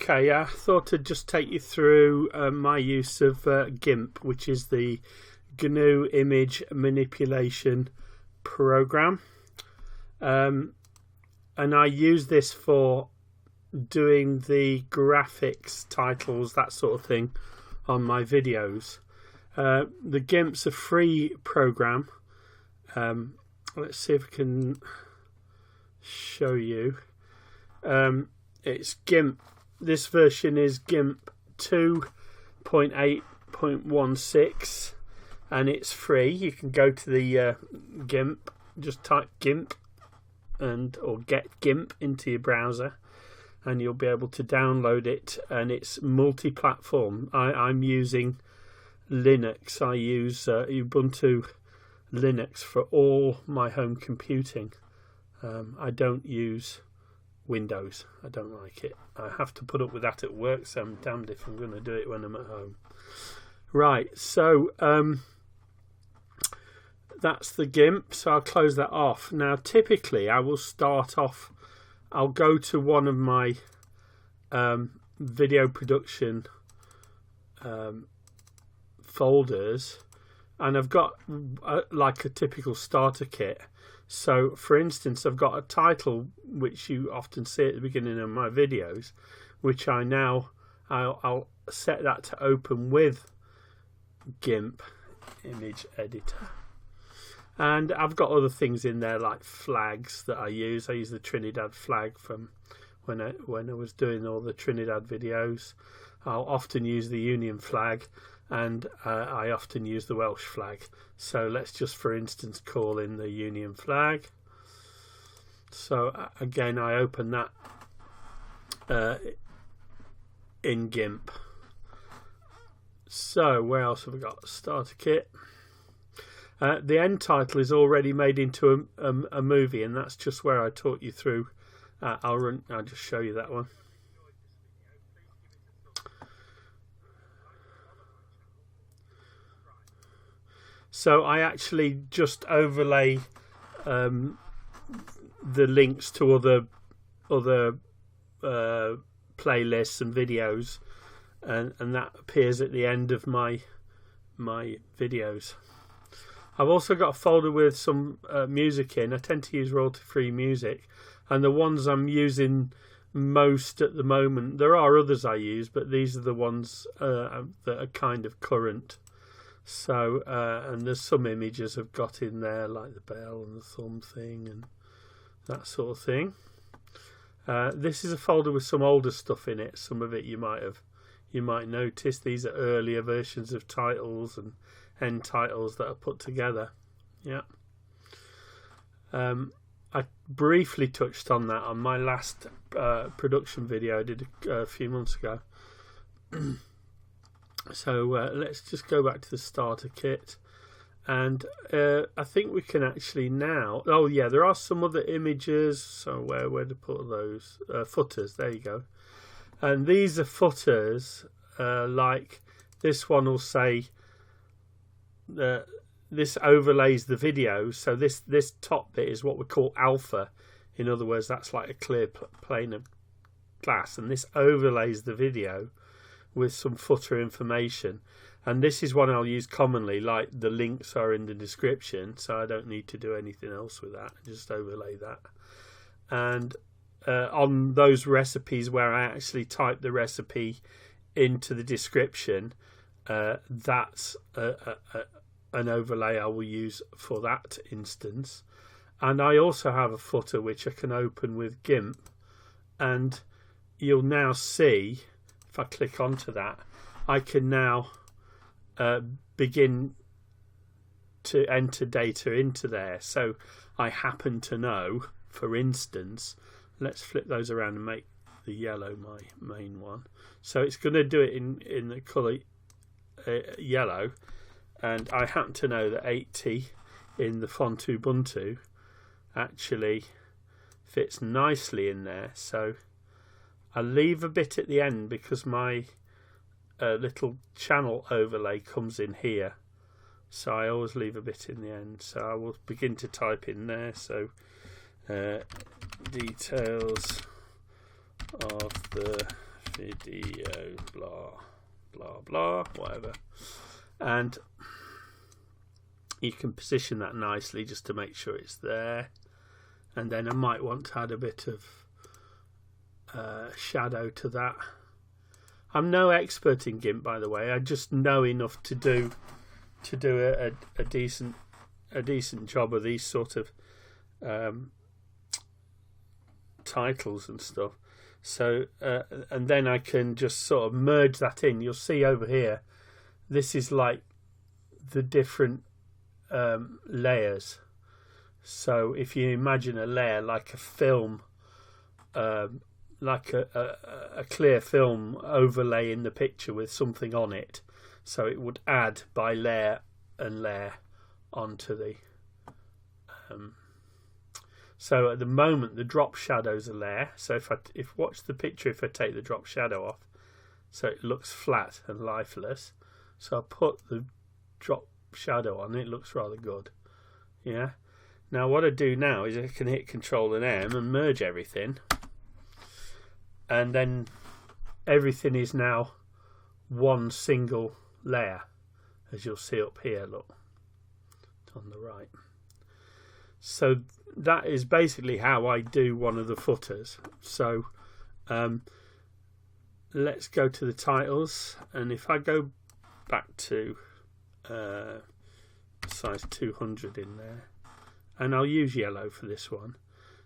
Okay, I thought I'd just take you through my use of GIMP, which is the GNU Image Manipulation Program. And I use this for doing the graphics, titles, that sort of thing on my videos. The GIMP's a free program. Let's see if I can show you. It's GIMP. This version is GIMP 2.8.16 and it's free. You can go to the GIMP, just type GIMP or get GIMP into your browser and you'll be able to download it, and it's multi-platform. I'm using Linux. I use Ubuntu Linux for all my home computing. I don't use Windows. I don't like it. I have to put up with that at work, so I'm damned if I'm going to do it when I'm at home. Right, so that's the GIMP, so I'll close that off. Now typically I will start off, I'll go to one of my video production folders, and I've got like a typical starter kit. So for instance, I've got a title which you often see at the beginning of my videos, which I'll set that to open with GIMP image editor. And I've got other things in there like flags that I use. I use the Trinidad flag from when I was doing all the Trinidad videos. I'll often use the Union flag, and I often use the Welsh flag. So let's just, for instance, call in the Union flag. So again, I open that in GIMP. So where else have we got? Starter kit. The end title is already made into a movie, and that's just where I taught you through. I'll just show you that one. So I actually just overlay the links to other playlists and videos, and that appears at the end of my videos. I've also got a folder with some music in. I tend to use royalty-free music, and the ones I'm using most at the moment, there are others I use, but these are the ones that are kind of current. So and there's some images I've got in there, like the bell and the thumb thing and that sort of thing. This is a folder with some older stuff in it. Some of it you might notice. These are earlier versions of titles and end titles that are put together. Yeah. I briefly touched on that on my last production video I did a few months ago. So let's just go back to the starter kit, and I think we can actually now, oh yeah, there are some other images. So where to put those? Footers, there you go. And these are footers, like this one will say this overlays the video. So this top bit is what we call alpha. In other words, that's like a clear plane of glass, and this overlays the video with some footer information. And this is one I'll use commonly, like the links are in the description, so I don't need to do anything else with that. Just overlay that. And on those recipes where I actually type the recipe into the description, that's an overlay I will use for that instance. And I also have a footer which I can open with GIMP, and you'll now see, if I click onto that, I can now begin to enter data into there. So I happen to know, for instance, let's flip those around and make the yellow my main one. So it's going to do it in the colour yellow, and I happen to know that 80 in the font Ubuntu actually fits nicely in there. So I leave a bit at the end because my little channel overlay comes in here, so I always leave a bit in the end. So I will begin to type in there. So details of the video blah blah blah, whatever, and you can position that nicely just to make sure it's there. And then I might want to add a bit of shadow to that. I'm no expert in GIMP, by the way. I just know enough to do a decent job of these sort of titles and stuff. So and then I can just sort of merge that in. You'll see over here, this is like the different layers. So if you imagine a layer like a film, like a clear film overlaying the picture with something on it, so it would add by layer and layer onto the so at the moment the drop shadow's a layer. So if watch the picture, if I take the drop shadow off, so it looks flat and lifeless, so I put the drop shadow on, it looks rather good. Yeah. Now what I do now is I can hit Control and M and merge everything, and then everything is now one single layer, as you'll see up here, look, on the right. So that is basically how I do one of the footers. So let's go to the titles, and if I go back to size 200 in there, and I'll use yellow for this one.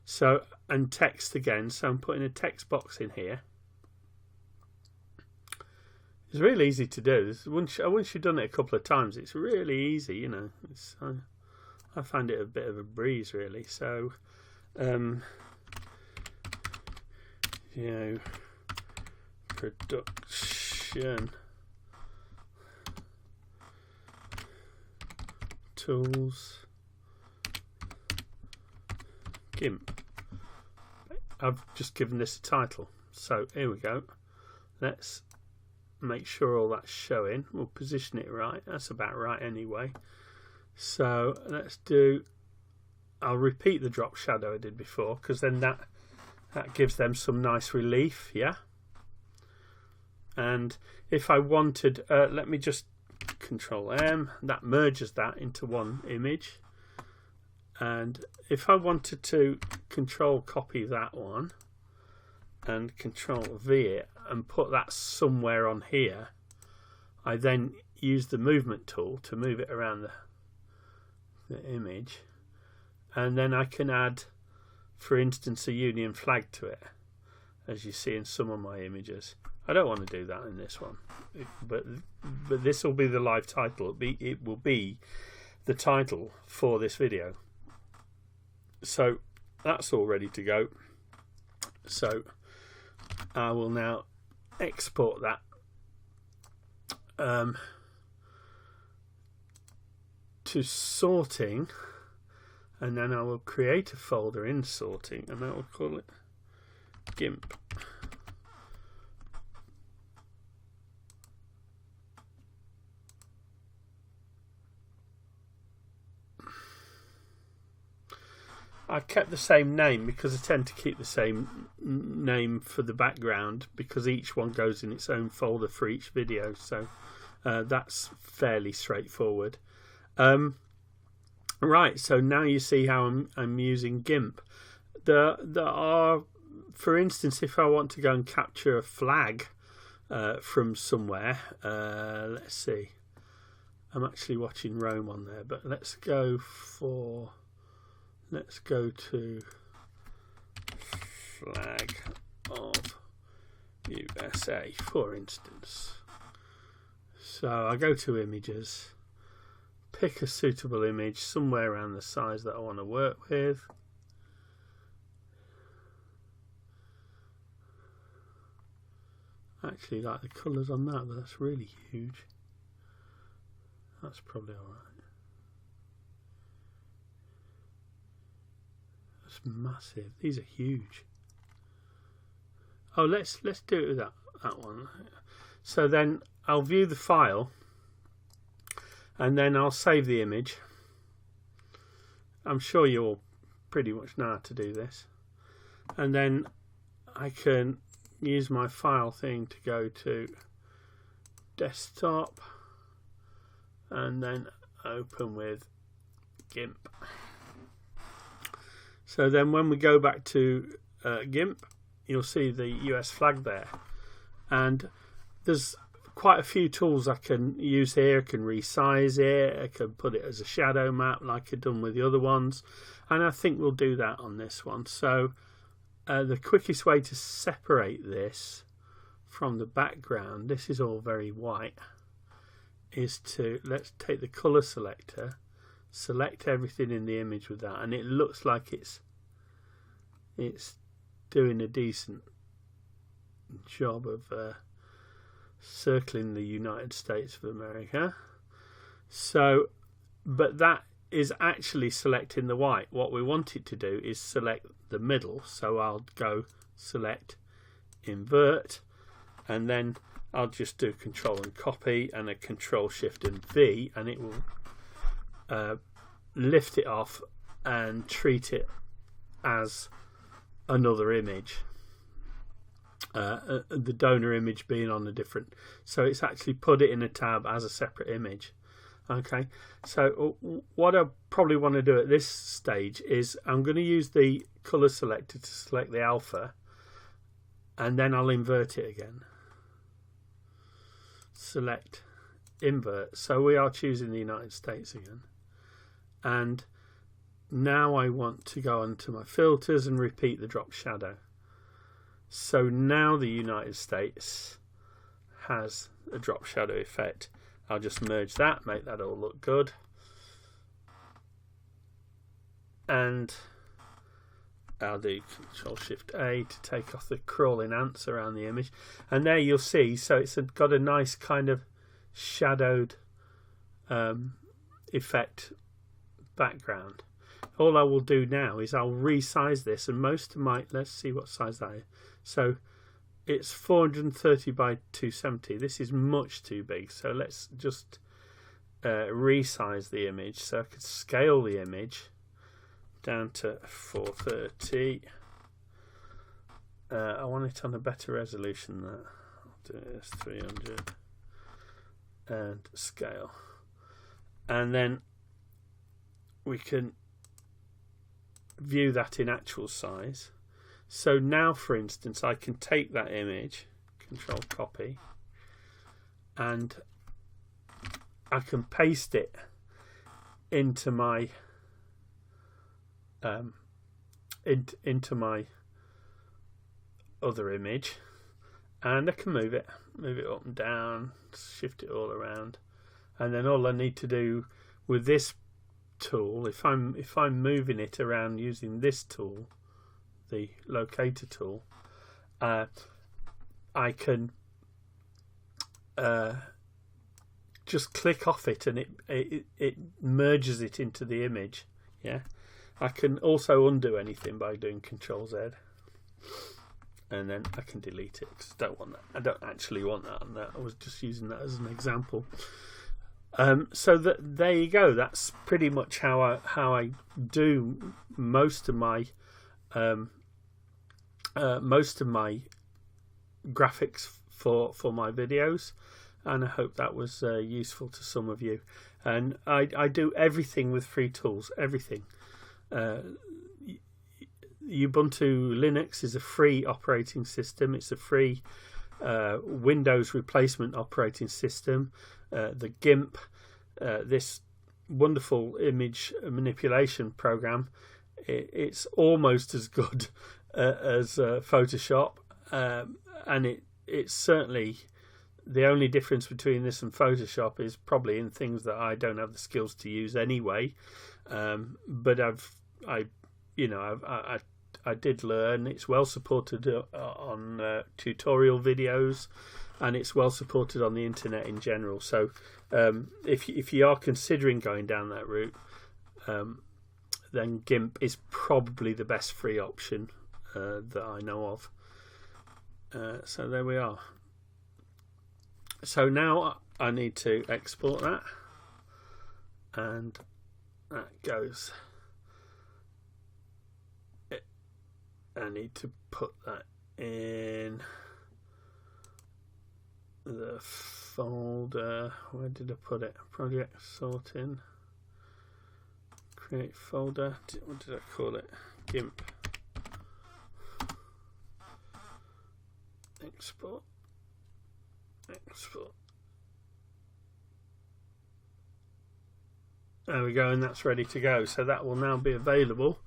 So, and text again, so I'm putting a text box in here. It's really easy to do. Once you've done it a couple of times, it's really easy, you know. I find it a bit of a breeze, really. So, you know, production tools, GIMP. I've just given this a title, so here we go. Let's make sure all that's showing. We'll position it right. That's about right anyway. So let's do, I'll repeat the drop shadow I did before, because then that gives them some nice relief. Yeah. And if I wanted, let me just Control M, that merges that into one image. And if I wanted to Control copy that one and Control V it and put that somewhere on here, I then use the movement tool to move it around the image, and then I can add, for instance, a Union flag to it, as you see in some of my images. I don't want to do that in this one, but this will be the live title. It will be the title for this video. So that's all ready to go. So I will now export that to sorting, and then I will create a folder in sorting, and I will call it GIMP. I've kept the same name because I tend to keep the same name for the background, because each one goes in its own folder for each video. So that's fairly straightforward. Right, so now you see how I'm using GIMP. There are, for instance, if I want to go and capture a flag from somewhere, let's see. I'm actually watching Rome on there, but let's go to flag of USA, for instance. So I go to images, pick a suitable image somewhere around the size that I want to work with. I actually like the colours on that, but that's really huge. That's probably alright. That's massive. These are huge. Oh, let's do it with that one. So then I'll view the file, and then I'll save the image. I'm sure you all pretty much know how to do this. And then I can use my file thing to go to desktop and then open with GIMP. So then when we go back to GIMP, you'll see the US flag there, and there's quite a few tools I can use here. I can resize it, I can put it as a shadow map like I've done with the other ones, and I think we'll do that on this one. So the quickest way to separate this from the background, this is all very white, is to, let's take the color selector, select everything in the image with that, and it looks like it's doing a decent job of circling the United States of America. So, but that is actually selecting the white. What we want it to do is select the middle. So I'll go select invert, and then I'll just do Control and copy and a Control Shift and V, and it will lift it off and treat it as another image. The donor image being on a different, so it's actually put it in a tab as a separate image. Okay, so what I probably want to do at this stage is I'm going to use the color selector to select the alpha, and then I'll invert it again. Select invert, so we are choosing the United States again, and now I want to go onto my filters and repeat the drop shadow. So now the United States has a drop shadow effect. I'll just merge that, make that all look good. And I'll do Control Shift A to take off the crawling ants around the image. And there you'll see, so it's got a nice kind of shadowed effect background. All I will do now is I'll resize this, and most of my, let's see what size that is. So it's 430 by 270. This is much too big, so let's just resize the image. So I could scale the image down to 430. I want it on a better resolution than that. I'll do this 300 and scale, and then we can view that in actual size. So now, for instance, I can take that image, Control copy, and I can paste it into my into my other image, and I can move it up and down, shift it all around, and then all I need to do with this tool, if I'm moving it around using this tool, the locator tool, I can just click off it, and it merges it into the image. Yeah, I can also undo anything by doing Control Z, and then I can delete it because I don't want that. I don't actually want that on that. I was just using that as an example. So there you go. That's pretty much how I do most of my graphics for my videos, and I hope that was useful to some of you. And I do everything with free tools. Everything. Ubuntu Linux is a free operating system. It's a free Windows replacement operating system. The GIMP, this wonderful image manipulation program, it's almost as good as Photoshop, and it's certainly the only difference between this and Photoshop is probably in things that I don't have the skills to use anyway. But I did learn. It's well supported on tutorial videos, and it's well supported on the internet in general. So if you are considering going down that route, then GIMP is probably the best free option that I know of. So there we are. So now I need to export that, and that goes. I need to put that in the folder. Where did I put it? Project sorting. Create folder. What did I call it? GIMP. Export. Export. There we go, and that's ready to go. So that will now be available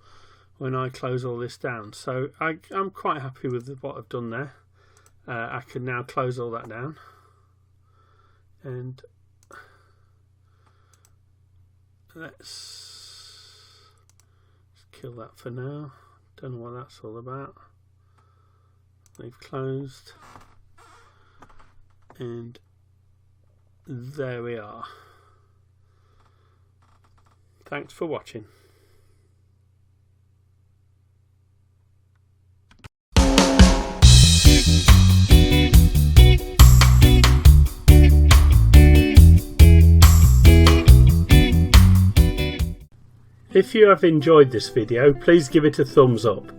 when I close all this down. So I'm quite happy with what I've done there. I can now close all that down, and let's kill that for now. Don't know what that's all about. We've closed, and there we are. Thanks for watching. If you have enjoyed this video, please give it a thumbs up.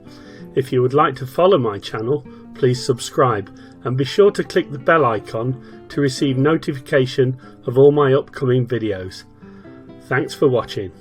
If you would like to follow my channel, please subscribe and be sure to click the bell icon to receive notification of all my upcoming videos. Thanks for watching.